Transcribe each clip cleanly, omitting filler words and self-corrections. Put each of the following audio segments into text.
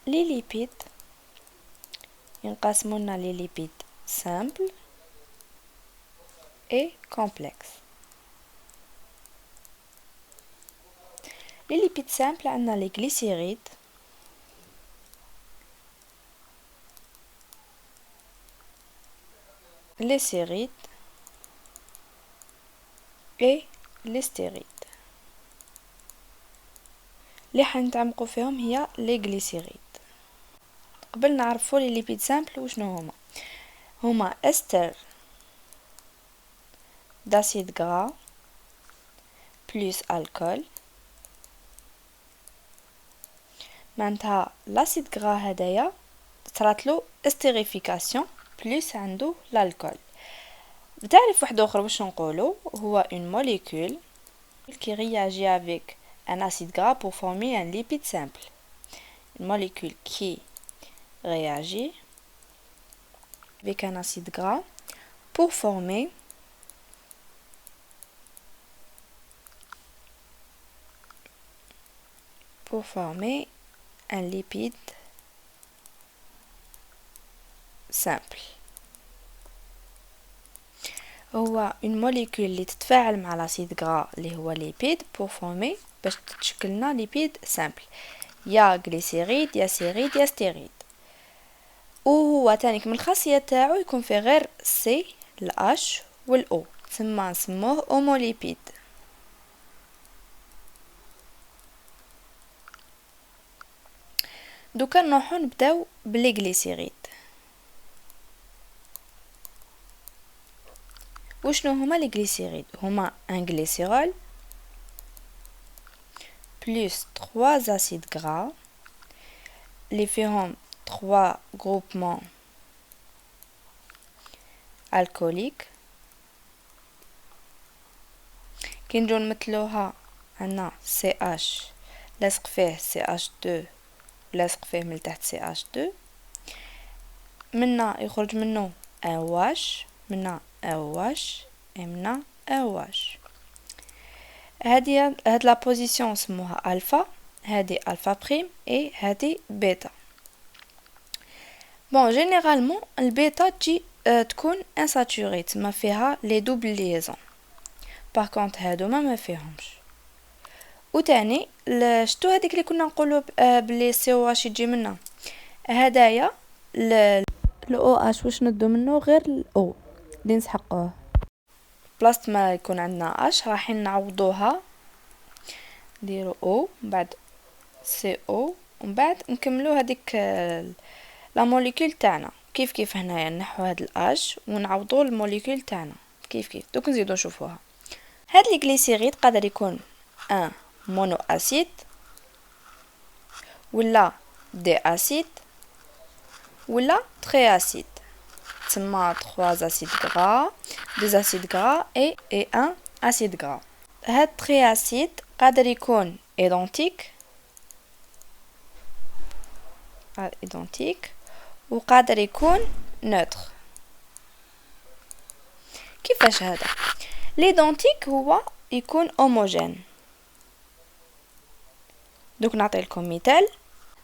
لي ليبيد ينقسمونا لي ليبيد simple et complexe. Les lipides simples عندنا les glycérides les sérides et les stérides. اللي حنتعمقوا فيهم هي les glycérides. قبل نعرفوا les lipides simples وشنو هما ester d'acide gras plus alcool. معناتها l'acide gras هدايا صراتلو estérification plus عنده l'alcool. بتعرف واحد اخر واش نقولوا هو une molécule qui réagit avec un acide gras pour former un lipide simple. Une molécule qui réagit avec un acide gras pour former un lipide simple. هو une molécule اللي تتفاعل مع l'acide gras اللي هو lipide pour former باش تشكلنا lipide simple. يا glycéride يا séride يا stéride. وهو تانيك من الخاصية تاعو يكون فيه غير C H والO ثم نسموه homolipide. دوكا نروحو نبداو بلي glycéride. وشنو هما لي glycérides؟ هما un glycérol plus 3 acides gras اللي فيهم 3 groupements alcooliques. كي نجو نمثلوها عندنا CH لاصق فيه CH2 لاصق فيه من تحت CH2 منا يخرج منه OH منا OH منا OH. هاد لا بوزيسيون نسموها الفا هادي الفا بريم اي هادي بيتا. بون جينيرالمون البيتا تجي تكون انساتوري تما فيها لي دوبل ليزون. باغ كونط هادو ما فيهمش. وتاني شتو هذيك اللي كنا نقولوا بلي سي او اش يجي منها هدايا الاو اش واش ندو منه غير الاو اللي نسحقوه بلاصه ما يكون عندنا اش رايحين نعوضوها نديرو او بعد سي او ومن بعد نكملو هذيك لا موليكول تاعنا كيف هنايا نحو هاد الاش ونعوضو الموليكول تاعنا كيف دوك نزيدو نشوفوها. هاد لي غليسيريد قادر يكون ان مونو اسيد ولا دي اسيد ولا تري اسيد تسمى 3 acides gras 2 acides gras et 1 acide gras. هاد تري اسيد قادر يكون identique وقادر يكون neutre. كيفاش هذا؟ ليدونتيك هو يكون هوموجين. دوك نعطي لكم مثال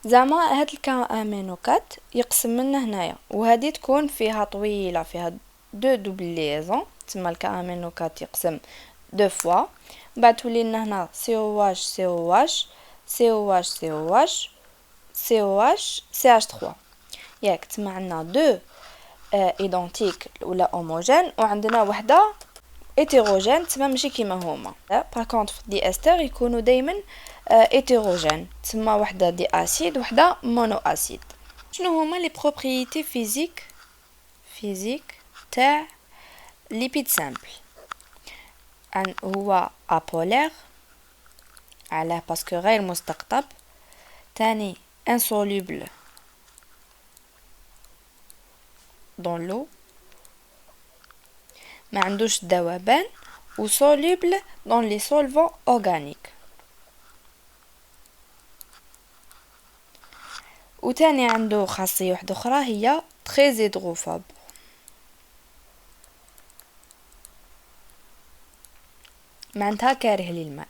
زعما هاد الامينوكات يقسم منه هنايا وهذه تكون فيها طويله فيها دو دوبل ليزون تسمى الامينوكات يقسم دو فوا بعد تولي لنا هنا سي او اش سي او اش سي او اش سي او اش سي او اش سي اش 3 ياك تسمى عندنا دو ايدونتيك ولا هوموجين وعندنا وحده هيتيروجين تسمى ماشي كيما هما. باغ كونطخ دي استر يكونوا دائما هيتيروجين تسمى وحده دي اسيد وحده مونو اسيد. شنو هما لي بروبريتي فيزيك تاع ليبيد سامبل؟ هو apolaire علاه باسكو غير مستقطب. تاني insoluble dans l'eau ما عندوش ذوبان و soluble dans les solvants organiques. وتاني عنده خاصية واحدة أخرى هي très hydrophobe. معناتها كاره للماء.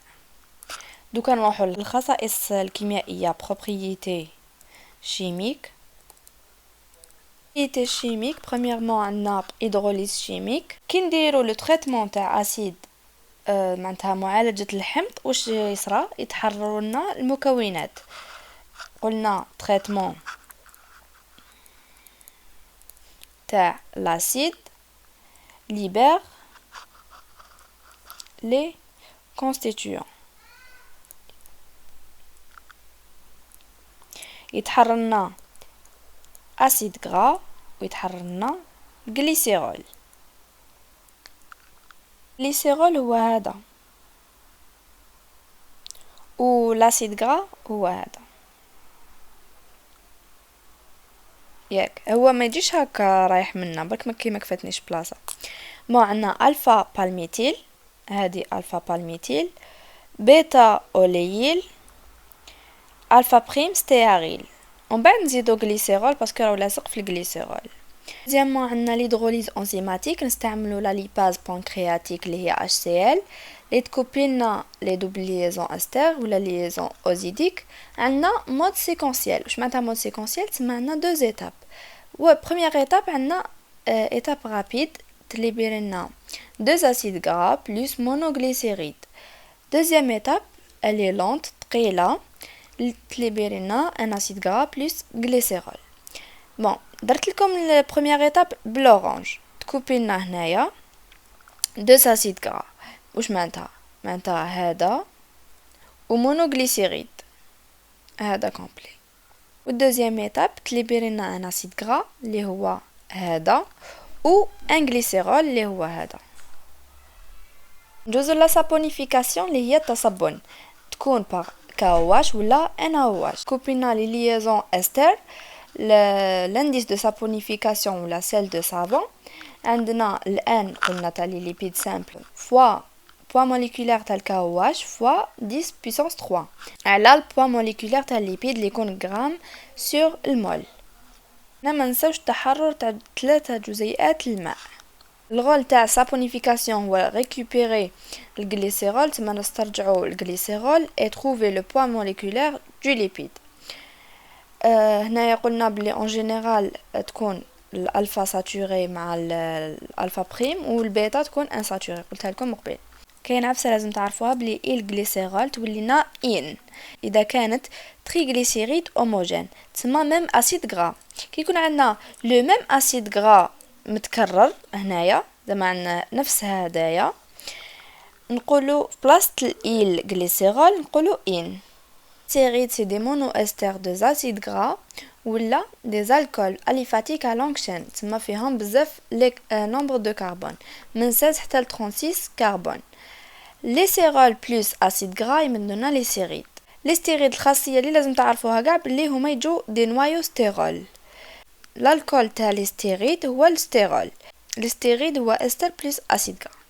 دوكا نروحو للخصائص الكيميائية propriété chimique. Propriétés chimiques, premièrement عندنا hydrolyse chimique. كي نديرو لو تريتمون تاع اسيد معناتها معالجة الحمض واش يصرى يتحرروا لنا المكونات. قلنا تريتمون تاع l'acide libère les constituants. يتحرر لنا acide gras ويتحرر لنا glycérol. glycérol هو هذا و l'acide gras هو هذا. ياك هو ما يجيش هكا رايح منا برك ما كيما كفتنيش بلاصه. ما عندنا الفا بالميتيل، هذه الفا بالميتيل، بيتا اولييل، الفا بريم ستياريل. ومن بعد نزيدو غليسيرول باسكو راهو لاصق في الغليسيرول. ديزيامون عندنا ليدروليز انزيماتيك، نستعملو لا ليباز بانكرياتيك اللي هي HCl اللي تكوبي لنا لي دوبل ليزون استر ولا ليزون اوزيديك. عندنا مود سيكونسيال. واش معناتها مود سيكونسيال؟ تسمى عندنا دو ايتاب. و بروميير ايتاب عندنا ايتاب رابيد تليبيري لنا دو اسيد غرا بلس مونوغليسيريد. دوزيام ايتاب الي لونت ثقيله تليبيري لنا ان اسيد غرا بلس غليسيرول. بون درت لكم البروميير ايتاب بلورانج. تكوبي لنا هنايا دو اسيد غرا. واش معناتها هذا ومونوغليسيريد هذا كومبلي. والدوزيام ايتاب تليبيري لنا ان اسيد غرا اللي هو هذا و ان غليسيرول اللي هو هذا. جزء لا سابونيفيكاسيون اللي هي التصبن تكون بار كاواش ولا NaOH. كوبينا لي ليزون استر l'indice de saponification ou la sel de savon. عندنا الان قلنا تاع لي ليبيد سامبل فوا poids moléculaire تاع الكاواش فوا 10 puissance 3 على البوا موليكولير تاع الليبيد اللي يكون غرام سور المول. ما ننساوش التحرر تاع 3 جزيئات الماء. الغول تاع سابونيفيكاسيون هو ريكوبيري الغليسيرول، تما نسترجعوا الغليسيرول اي تروفي لو بوا موليكولير دو ليبيد. هنايا قلنا بلي اون جينيرال تكون الالفا ساتوري مع الالفا بريم والبيتا تكون ان ساتوري، قلتها لكم قبل. كاين عفسه لازم تعرفوها بلي الغليسيرول تولينا ان اذا كانت تريغليسيريد هوموجين، تسمى ميم اسيد غرا. كي يكون عندنا لو ميم اسيد غرا متكرر هنايا زعما عندنا نفس هدايا، نقولوا بلاصه الايل غليسيرول نقولوا ان. سيريد سي دي مونو استر دو اسيد غرا ولا دي الكول اليفاتيك ا لونغ شين، تسمى فيهم بزاف لي نومبر دو كربون من 16 حتى ل 36 كربون. لي سيرول بلس اسيد غرا يمدونا لي سيريد. لي ستيريد الخاصيه اللي لازم تعرفوها كاع بلي هما يجو دي نوايو ستيرول. الالكول تاع لي ستيريد هو الستيرول، الستيريد هو استر بلس اسيد غرا.